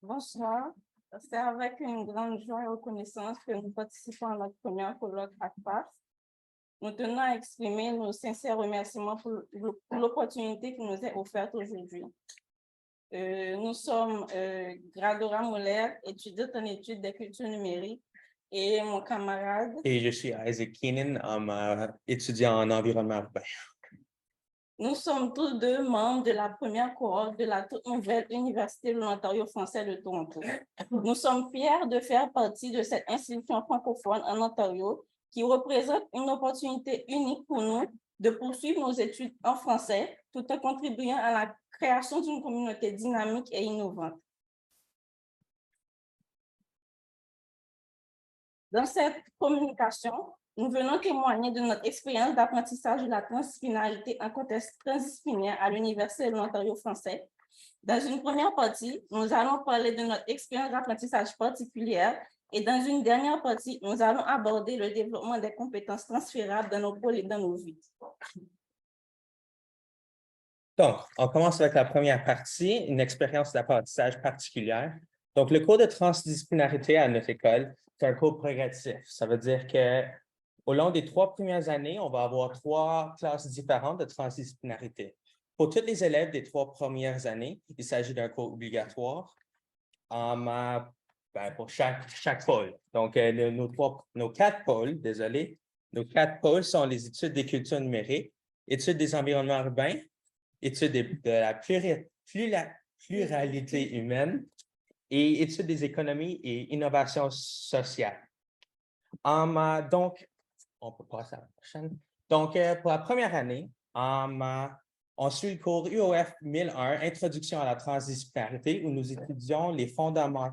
Bonsoir. C'est avec une grande joie et reconnaissance que nous participons à notre première colloque ACPAS. Nous tenons à exprimer nos sincères remerciements pour l'opportunité qui nous est offerte aujourd'hui. Nous sommes Gradora Moller, étudiante en études des cultures numériques, et mon camarade. Et je suis Isaac Keenan, étudiant en environnement urbain. Nous sommes tous deux membres de la première cohorte de la toute nouvelle Université de l'Ontario français de Toronto. Nous sommes fiers de faire partie de cette institution francophone en Ontario qui représente une opportunité unique pour nous de poursuivre nos études en français tout en contribuant à la création d'une communauté dynamique et innovante. Dans cette communication, nous venons témoigner de notre expérience d'apprentissage de la transdisciplinarité en contexte transdisciplinaire à l'Université de l'Ontario français. Dans une première partie, nous allons parler de notre expérience d'apprentissage particulière et dans une dernière partie, nous allons aborder le développement des compétences transférables dans nos pôles et dans nos vies. Donc, on commence avec la première partie, une expérience d'apprentissage particulière. Donc, le cours de transdisciplinarité à notre école, c'est un cours progressif. Ça veut dire qu'au long des 3 premières années, on va avoir 3 classes différentes de transdisciplinarité. Pour tous les élèves des 3 premières années, il s'agit d'un cours obligatoire pour chaque pôle. Donc, nos 4 pôles, désolé, nos 4 pôles sont les études des cultures numériques, études des environnements urbains, études de la pluralité humaine et études des économies et innovations sociales. Donc, on peut passer à la prochaine. Donc, pour la première année, on suit le cours UOF 1001, Introduction à la transdisciplinarité, où nous étudions les fondements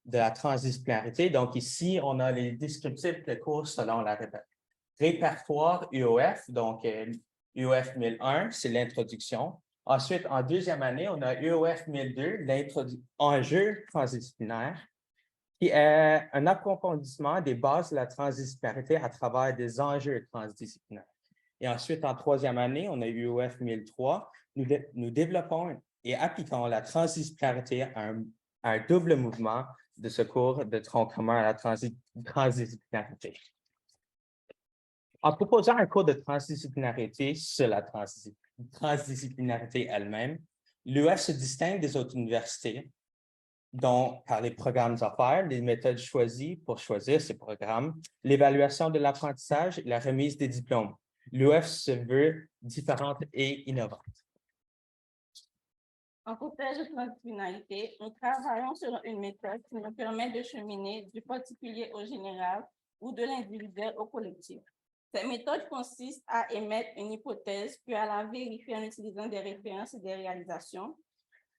de la transdisciplinarité. Donc, ici, on a les descriptifs de cours selon la répertoire UOF. Donc, UOF 1001, c'est l'introduction. Ensuite, en deuxième année, on a UOF 1002, l'enjeu transdisciplinaire, qui est un approfondissement des bases de la transdisciplinarité à travers des enjeux transdisciplinaires. Et ensuite, en troisième année, on a UOF 1003. Nous développons et appliquons la transdisciplinarité à un double mouvement de ce cours de tronc commun à la transdisciplinarité. En proposant un cours de transdisciplinarité sur la transdisciplinarité elle-même, l'UF se distingue des autres universités, dont par les programmes offerts, les méthodes choisies pour choisir ces programmes, l'évaluation de l'apprentissage et la remise des diplômes. L'UF se veut différente et innovante. En contexte de transdisciplinarité, nous travaillons sur une méthode qui nous permet de cheminer du particulier au général ou de l'individuel au collectif. Cette méthode consiste à émettre une hypothèse puis à la vérifier en utilisant des références et des réalisations.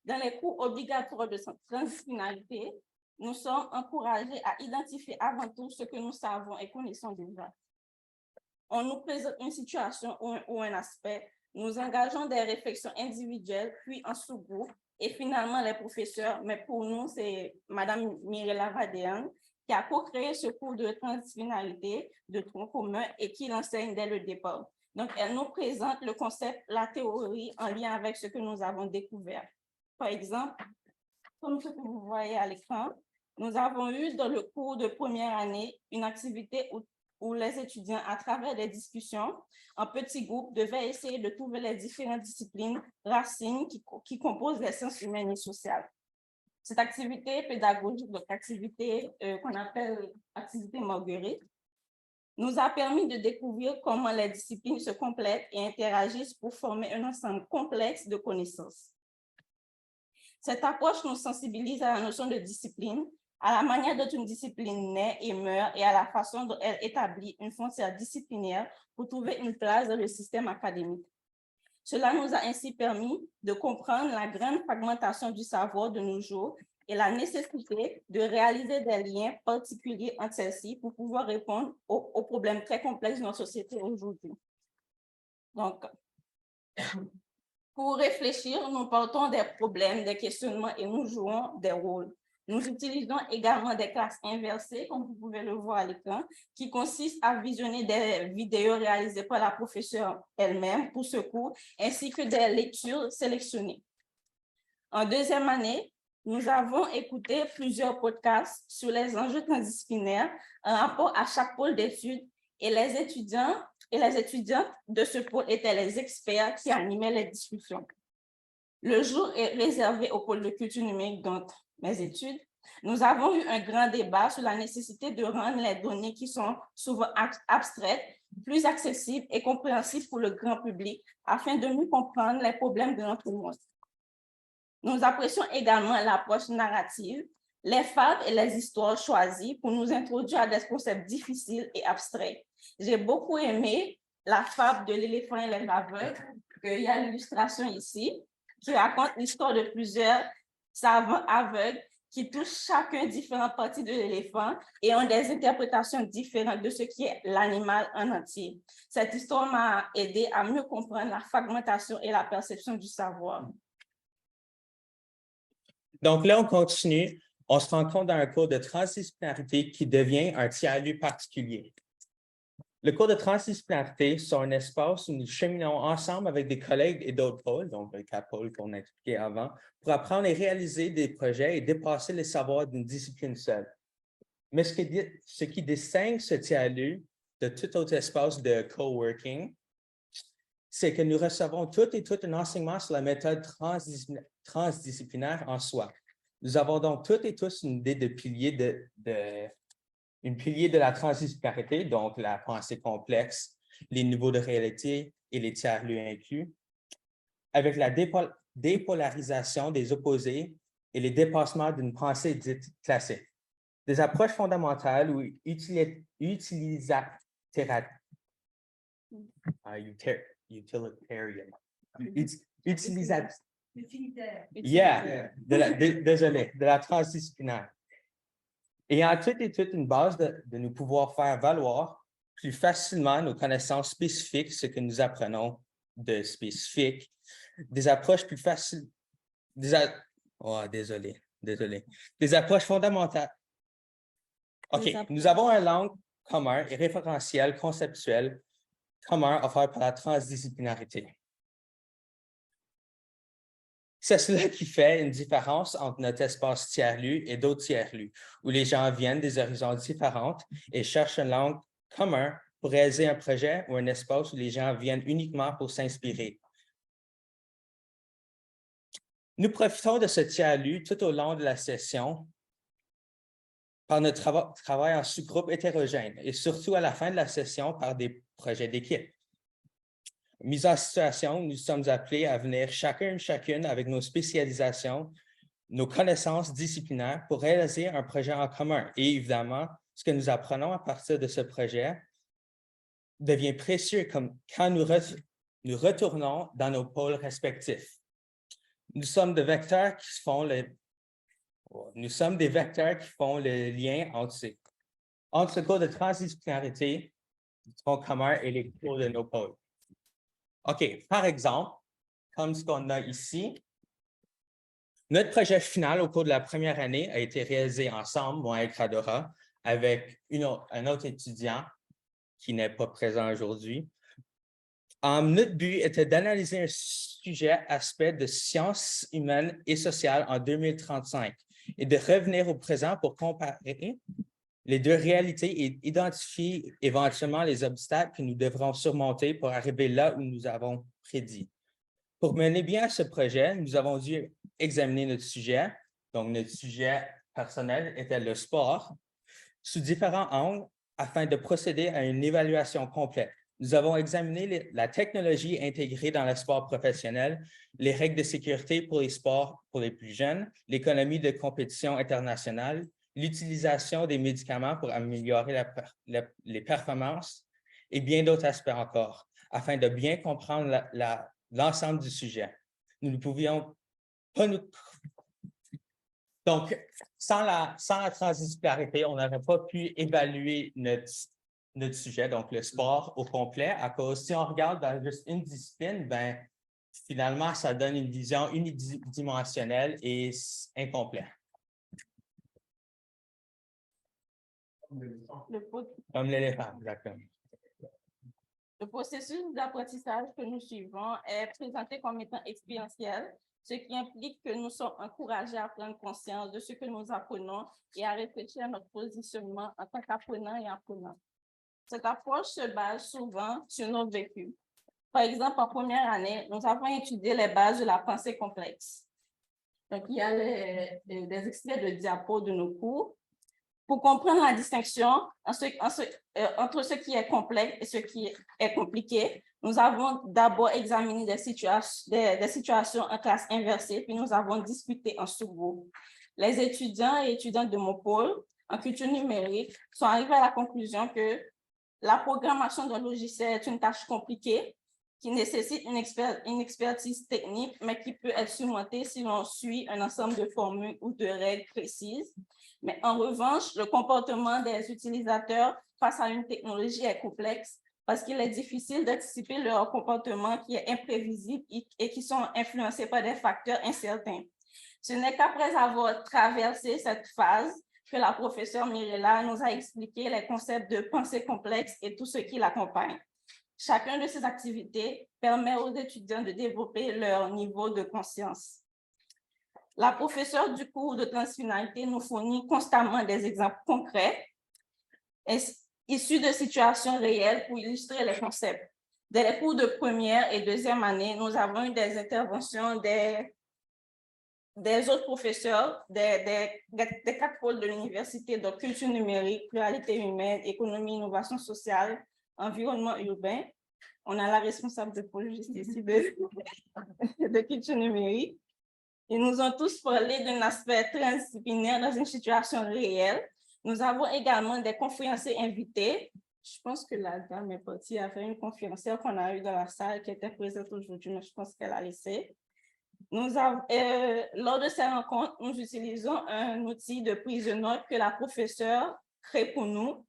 Dans les cours obligatoires de transdisciplinarité, nous sommes encouragés à identifier avant tout ce que nous savons et connaissons déjà. On nous présente une situation ou un aspect, nous engageons des réflexions individuelles, puis en sous-groupe, et finalement les professeurs, mais pour nous, c'est Mme Mirella Vadéan, qui a co-créé ce cours de transdisciplinarité de tronc commun et qui l'enseigne dès le départ. Donc, elle nous présente le concept, la théorie en lien avec ce que nous avons découvert. Par exemple, comme ce que vous voyez à l'écran, nous avons eu dans le cours de première année une activité où les étudiants, à travers des discussions en petits groupes, devaient essayer de trouver les différentes disciplines racines qui composent les sciences humaines et sociales. Cette activité pédagogique, donc activité qu'on appelle activité Marguerite, nous a permis de découvrir comment les disciplines se complètent et interagissent pour former un ensemble complexe de connaissances. Cette approche nous sensibilise à la notion de discipline, à la manière dont une discipline naît et meurt et à la façon dont elle établit une frontière disciplinaire pour trouver une place dans le système académique. Cela nous a ainsi permis de comprendre la grande fragmentation du savoir de nos jours et la nécessité de réaliser des liens particuliers entre celles-ci pour pouvoir répondre aux problèmes très complexes de notre société aujourd'hui. Donc, pour réfléchir, nous partons des problèmes, des questionnements et nous jouons des rôles. Nous utilisons également des classes inversées, comme vous pouvez le voir à l'écran, qui consistent à visionner des vidéos réalisées par la professeure elle-même pour ce cours, ainsi que des lectures sélectionnées. En deuxième année, Nous avons écouté plusieurs podcasts sur les enjeux transdisciplinaires en rapport à chaque pôle d'études et les étudiants et les étudiantes de ce pôle étaient les experts qui animaient les discussions. Le jour est réservé au pôle de culture numérique, donc mes études. Nous avons eu un grand débat sur la nécessité de rendre les données qui sont souvent abstraites plus accessibles et compréhensibles pour le grand public afin de mieux comprendre les problèmes de notre monde. Nous apprécions également l'approche narrative, les fables et les histoires choisies pour nous introduire à des concepts difficiles et abstraits. J'ai beaucoup aimé la fable de l'éléphant et les aveugles. Il y a l'illustration ici qui raconte l'histoire de plusieurs savants aveugles qui touchent chacun différentes parties de l'éléphant et ont des interprétations différentes de ce qui est l'animal en entier. Cette histoire m'a aidé à mieux comprendre la fragmentation et la perception du savoir. Donc là, on continue. On se rend compte dans un cours de transdisciplinarité qui devient un tiers-lieu particulier. Le cours de transdisciplinarité, c'est un espace où nous cheminons ensemble avec des collègues et d'autres pôles, donc les 4 pôles qu'on a expliqués avant, pour apprendre et réaliser des projets et dépasser les savoirs d'une discipline seule. Mais ce qui distingue ce tiers-lieu de tout autre espace de coworking, c'est que nous recevons toutes et toutes un enseignement sur la méthode transdisciplinaire en soi. Nous avons donc toutes et tous une idée de pilier de la transdisciplinarité, donc la pensée complexe, les niveaux de réalité et les tiers-lieux inclus, avec la dépolarisation des opposés et les dépassements d'une pensée dite classique. Des approches fondamentales ou utilitarian. Désolé, de la transdisciplinaire. Ayant toutes et toutes une base de nous pouvoir faire valoir plus facilement nos connaissances spécifiques, ce que nous apprenons de spécifique, des approches plus faciles, des approches fondamentales. OK, nous avons une langue commune et référentielle conceptuelle commun offert par la transdisciplinarité. C'est cela qui fait une différence entre notre espace tiers-lieu et d'autres tiers-lieux, où les gens viennent des horizons différents et cherchent une langue commune pour réaliser un projet ou un espace où les gens viennent uniquement pour s'inspirer. Nous profitons de ce tiers-lieu tout au long de la session par notre travail en sous-groupe hétérogène et surtout à la fin de la session par des projets d'équipe. Mise en situation, nous sommes appelés à venir chacune avec nos spécialisations, nos connaissances disciplinaires pour réaliser un projet en commun. Et évidemment, ce que nous apprenons à partir de ce projet devient précieux comme quand nous retournons dans nos pôles respectifs. Nous sommes des vecteurs qui font le lien entre ce cours de transdisciplinarité, du tronc commun et les cours de nos pôles. OK, par exemple, comme ce qu'on a ici, notre projet final au cours de la première année a été réalisé ensemble, moi et Cradora, avec un autre étudiant qui n'est pas présent aujourd'hui. Notre but était d'analyser un aspect de sciences humaines et sociales en 2035 et de revenir au présent pour comparer les deux réalités et identifier éventuellement les obstacles que nous devrons surmonter pour arriver là où nous avons prédit. Pour mener bien ce projet, nous avons dû examiner notre sujet. Donc, notre sujet personnel était le sport sous différents angles afin de procéder à une évaluation complète. Nous avons examiné la technologie intégrée dans le sport professionnel, les règles de sécurité pour les sports pour les plus jeunes, l'économie de compétition internationale, l'utilisation des médicaments pour améliorer les performances et bien d'autres aspects encore, afin de bien comprendre l'ensemble du sujet. Nous ne pouvions pas nous... Donc, sans la transdisciplinarité, on n'aurait pas pu évaluer notre sujet, donc le sport au complet, à cause, si on regarde dans juste une discipline, ben, finalement, ça donne une vision unidimensionnelle et incomplète. Comme l'éléphant, exactement. Le processus d'apprentissage que nous suivons est présenté comme étant expérientiel, ce qui implique que nous sommes encouragés à prendre conscience de ce que nous apprenons et à réfléchir à notre positionnement en tant qu'apprenants et apprenants. Cette approche se base souvent sur nos vécus. Par exemple, en première année, nous avons étudié les bases de la pensée complexe. Donc, il y a des extraits de diapos de nos cours. Pour comprendre la distinction entre ce qui est complexe et ce qui est compliqué, nous avons d'abord examiné des situations en classe inversée, puis nous avons discuté en sous-groupe. Les étudiants et étudiantes de mon pôle en culture numérique sont arrivés à la conclusion que la programmation d'un logiciel est une tâche compliquée qui nécessite une expertise technique, mais qui peut être surmontée si l'on suit un ensemble de formules ou de règles précises. Mais en revanche, le comportement des utilisateurs face à une technologie est complexe parce qu'il est difficile d'anticiper leur comportement qui est imprévisible et qui sont influencés par des facteurs incertains. Ce n'est qu'après avoir traversé cette phase que la professeure Mirella nous a expliqué les concepts de pensée complexe et tout ce qui l'accompagne. Chacune de ces activités permet aux étudiants de développer leur niveau de conscience. La professeure du cours de transfinalité nous fournit constamment des exemples concrets issus de situations réelles pour illustrer les concepts. Dès les cours de première et deuxième année, nous avons eu des interventions des autres professeurs des 4 pôles de l'université, de culture numérique, pluralité humaine, économie, innovation sociale, environnement urbain. On a la responsable de pôle juste ici de culture numérique. Ils nous ont tous parlé d'un aspect transdisciplinaire dans une situation réelle. Nous avons également des conférenciers invités. Je pense que la dame est partie avec une conférencière qu'on a eue dans la salle qui était présente aujourd'hui, mais je pense qu'elle a laissé. Lors de ces rencontres, nous utilisons un outil de prise de notes que la professeure crée pour nous.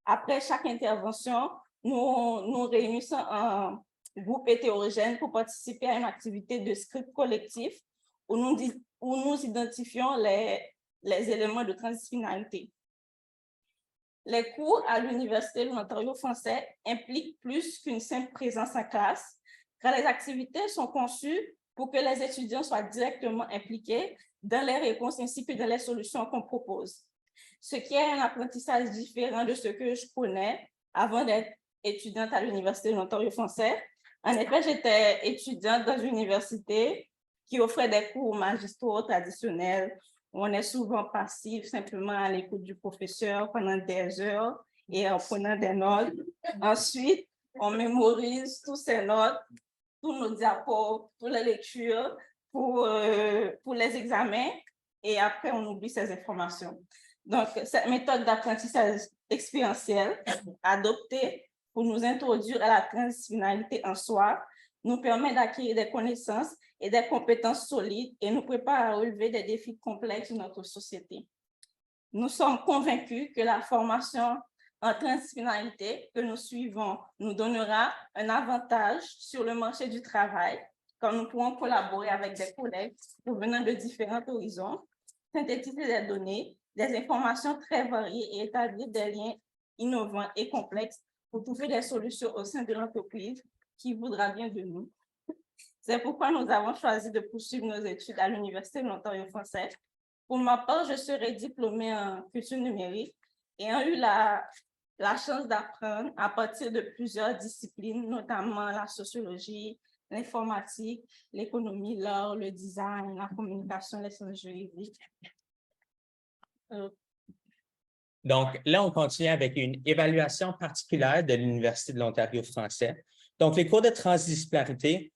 Après chaque intervention, nous réunissons un groupe hétérogène pour participer à une activité de script collectif où nous identifions les éléments de transdisciplinarité. Les cours à l'Université de l'Ontario français impliquent plus qu'une simple présence en classe, car les activités sont conçues pour que les étudiants soient directement impliqués dans les réponses ainsi que dans les solutions qu'on propose. Ce qui est un apprentissage différent de ce que je connais avant d'être étudiante à l'Université de l'Ontario français. En effet, j'étais étudiante dans une université qui offrait des cours magistraux traditionnels où on est souvent passif, simplement à l'écoute du professeur pendant des heures et en prenant des notes. Ensuite, on mémorise toutes ces notes, tous nos diapos, toutes les lectures pour les examens et après, on oublie ces informations. Donc, cette méthode d'apprentissage expérientiel adoptée pour nous introduire à la transdisciplinarité en soi nous permet d'acquérir des connaissances et des compétences solides et nous prépare à relever des défis complexes de notre société. Nous sommes convaincus que la formation en transdisciplinarité que nous suivons nous donnera un avantage sur le marché du travail quand nous pourrons collaborer avec des collègues provenant de différents horizons, synthétiser des données, des informations très variées et établir des liens innovants et complexes pour trouver des solutions au sein de l'entreprise qui voudra bien de nous. C'est pourquoi nous avons choisi de poursuivre nos études à l'Université de l'Ontario français. Pour ma part, je serai diplômée en culture numérique et ayant eu la chance d'apprendre à partir de plusieurs disciplines, notamment la sociologie, l'informatique, l'économie, l'art, le design, la communication, les sciences juridiques. Donc, là, on continue avec une évaluation particulière de l'Université de l'Ontario français. Donc, les cours de transdisciplinarité,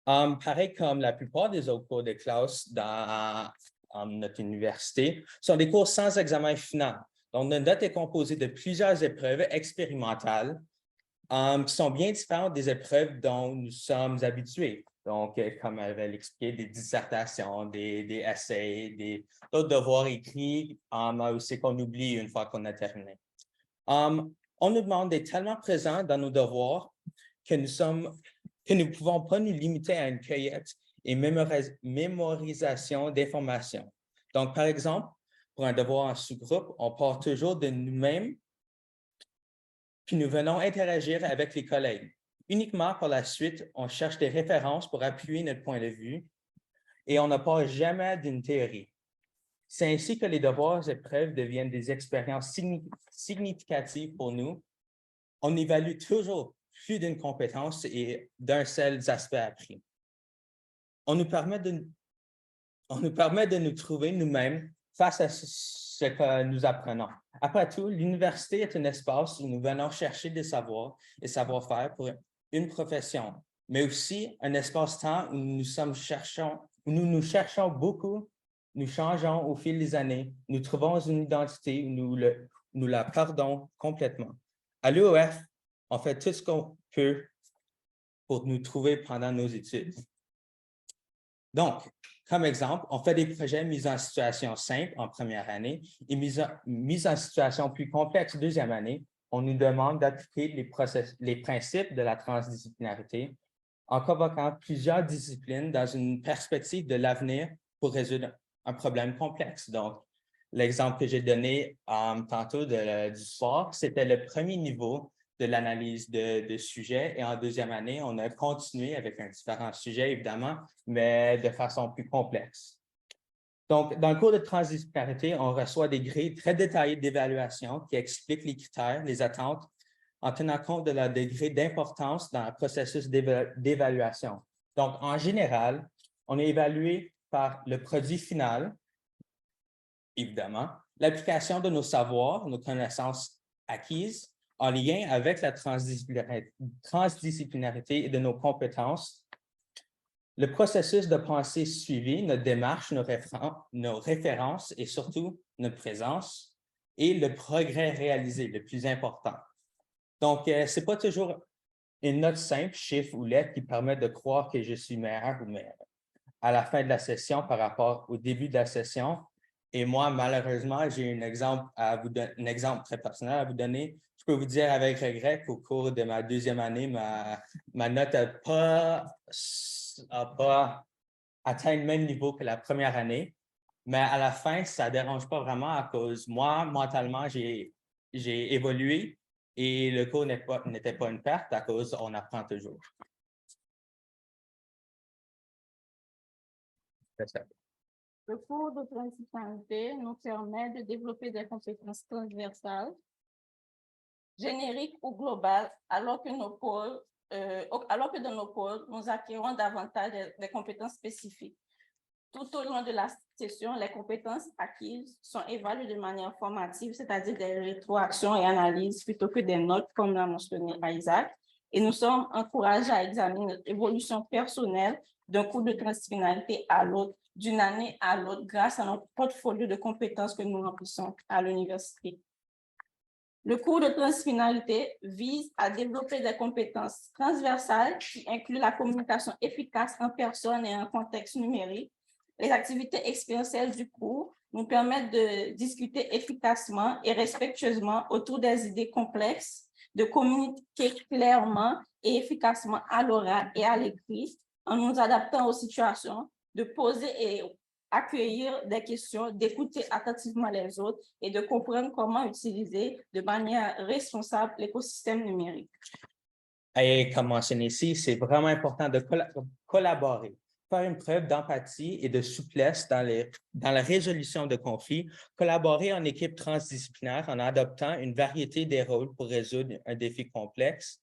pareil comme la plupart des autres cours de classe dans notre université, sont des cours sans examen final. Donc, notre note est composée de plusieurs épreuves expérimentales qui sont bien différentes des épreuves dont nous sommes habitués. Donc, comme elle avait expliqué, des dissertations, des essais, d'autres devoirs écrits aussi qu'on oublie une fois qu'on a terminé. On nous demande d'être tellement présents dans nos devoirs que nous ne pouvons pas nous limiter à une cueillette et mémorisation d'informations. Donc, par exemple, pour un devoir en sous-groupe, on part toujours de nous-mêmes, puis nous venons interagir avec les collègues. Uniquement par la suite, on cherche des références pour appuyer notre point de vue et on n'a pas jamais d'une théorie. C'est ainsi que les devoirs et épreuves deviennent des expériences significatives pour nous. On évalue toujours plus d'une compétence et d'un seul aspect appris. On nous permet de nous trouver nous-mêmes face à ce que nous apprenons. Après tout, l'université est un espace où nous venons chercher des savoirs et savoir-faire pour une profession, mais aussi un espace-temps où nous nous cherchons beaucoup, nous changeons au fil des années, nous trouvons une identité où nous la perdons complètement. À l'UOF, on fait tout ce qu'on peut pour nous trouver pendant nos études. Donc, comme exemple, on fait des projets mis en situation simple en première année et mis en situation plus complexe deuxième année. On nous demande d'appliquer les principes de la transdisciplinarité en convoquant plusieurs disciplines dans une perspective de l'avenir pour résoudre un problème complexe. Donc, l'exemple que j'ai donné tantôt du sport, c'était le premier niveau de l'analyse de sujets. Et en deuxième année, on a continué avec un différent sujet, évidemment, mais de façon plus complexe. Donc, dans le cours de transdisciplinarité, on reçoit des grilles très détaillées d'évaluation qui expliquent les critères, les attentes, en tenant compte de leur degré d'importance dans le processus d'évaluation. Donc, en général, on est évalué par le produit final, évidemment, l'application de nos savoirs, nos connaissances acquises, en lien avec la transdisciplinarité et de nos compétences, le processus de pensée suivi, notre démarche, nos références et surtout notre présence et le progrès réalisé, le plus important. Donc, ce n'est pas toujours une note simple, chiffre ou lettre qui permet de croire que je suis meilleur ou meilleur à la fin de la session par rapport au début de la session. Et moi, malheureusement, j'ai un exemple très personnel à vous donner. Je peux vous dire avec regret qu'au cours de ma deuxième année, ma note n'a pas atteint le même niveau que la première année. Mais à la fin, ça ne dérange pas vraiment à cause moi, mentalement, j'ai évolué et le cours n'était pas une perte à cause on apprend toujours. C'est ça. Le cours de transdisciplinarité nous permet de développer des compétences transversales, génériques ou globales, alors que dans nos pôles, nous acquérons davantage des compétences spécifiques. Tout au long de la session, les compétences acquises sont évaluées de manière formative, c'est-à-dire des rétroactions et analyses plutôt que des notes, comme l'a mentionné Isaac. Et nous sommes encouragés à examiner notre évolution personnelle d'un cours de transdisciplinarité à l'autre, d'une année à l'autre, grâce à notre portfolio de compétences que nous remplissons à l'université. Le cours de transdisciplinarité vise à développer des compétences transversales qui incluent la communication efficace en personne et en contexte numérique. Les activités expérientielles du cours nous permettent de discuter efficacement et respectueusement autour des idées complexes, de communiquer clairement et efficacement à l'oral et à l'écrit en nous adaptant aux situations, de poser et accueillir des questions, d'écouter attentivement les autres et de comprendre comment utiliser de manière responsable l'écosystème numérique. Et comme mentionné ici, c'est vraiment important de collaborer, faire une preuve d'empathie et de souplesse dans la résolution de conflits, collaborer en équipe transdisciplinaire en adoptant une variété des rôles pour résoudre un défi complexe,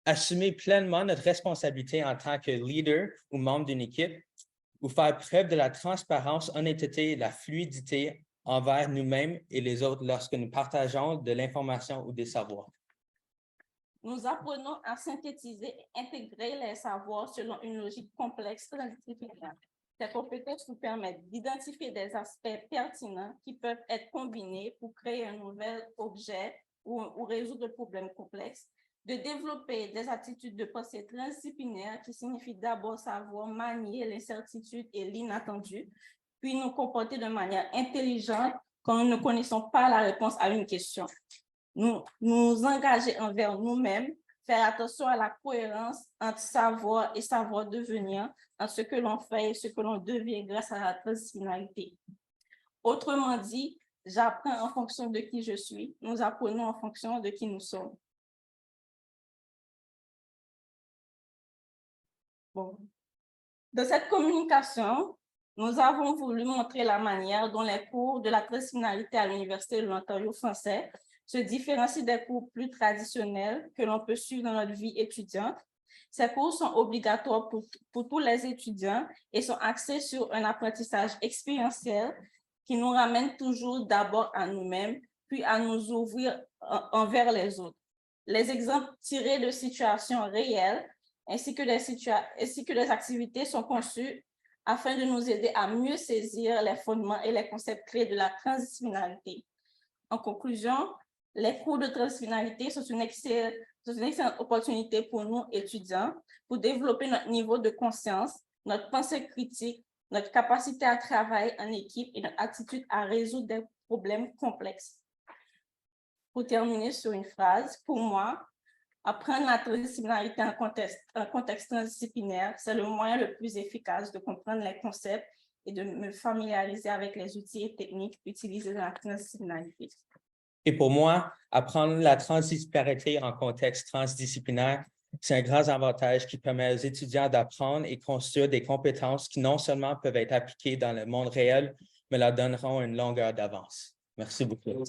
assumer pleinement notre responsabilité en tant que leader ou membre d'une équipe, ou faire preuve de la transparence, honnêteté et de la fluidité envers nous-mêmes et les autres lorsque nous partageons de l'information ou des savoirs. Nous apprenons à synthétiser et intégrer les savoirs selon une logique complexe transdisciplinaire. Ces compétences nous permettent d'identifier des aspects pertinents qui peuvent être combinés pour créer un nouvel objet ou résoudre des problèmes complexes, de développer des attitudes de pensée transdisciplinaire qui signifient d'abord savoir manier l'incertitude et l'inattendu, puis nous comporter de manière intelligente quand nous ne connaissons pas la réponse à une question. Nous engager envers nous-mêmes, faire attention à la cohérence entre savoir et savoir devenir, entre ce que l'on fait et ce que l'on devient grâce à la transdisciplinarité. Autrement dit, j'apprends en fonction de qui je suis, nous apprenons en fonction de qui nous sommes. Bon. Dans cette communication, nous avons voulu montrer la manière dont les cours de la transfinalité à l'Université de l'Ontario français se différencient des cours plus traditionnels que l'on peut suivre dans notre vie étudiante. Ces cours sont obligatoires pour tous les étudiants et sont axés sur un apprentissage expérientiel qui nous ramène toujours d'abord à nous-mêmes, puis à nous ouvrir envers les autres. Les exemples tirés de situations réelles ainsi que les activités sont conçues afin de nous aider à mieux saisir les fondements et les concepts clés de la transdisciplinarité. En conclusion, les cours de transdisciplinarité sont une excellente opportunité pour nous étudiants pour développer notre niveau de conscience, notre pensée critique, notre capacité à travailler en équipe et notre attitude à résoudre des problèmes complexes. Pour terminer sur une phrase, pour moi, apprendre la transdisciplinarité en contexte transdisciplinaire, c'est le moyen le plus efficace de comprendre les concepts et de me familiariser avec les outils et techniques utilisés dans la transdisciplinarité. Et pour moi, apprendre la transdisciplinarité en contexte transdisciplinaire, c'est un grand avantage qui permet aux étudiants d'apprendre et construire des compétences qui non seulement peuvent être appliquées dans le monde réel, mais leur donneront une longueur d'avance. Merci beaucoup.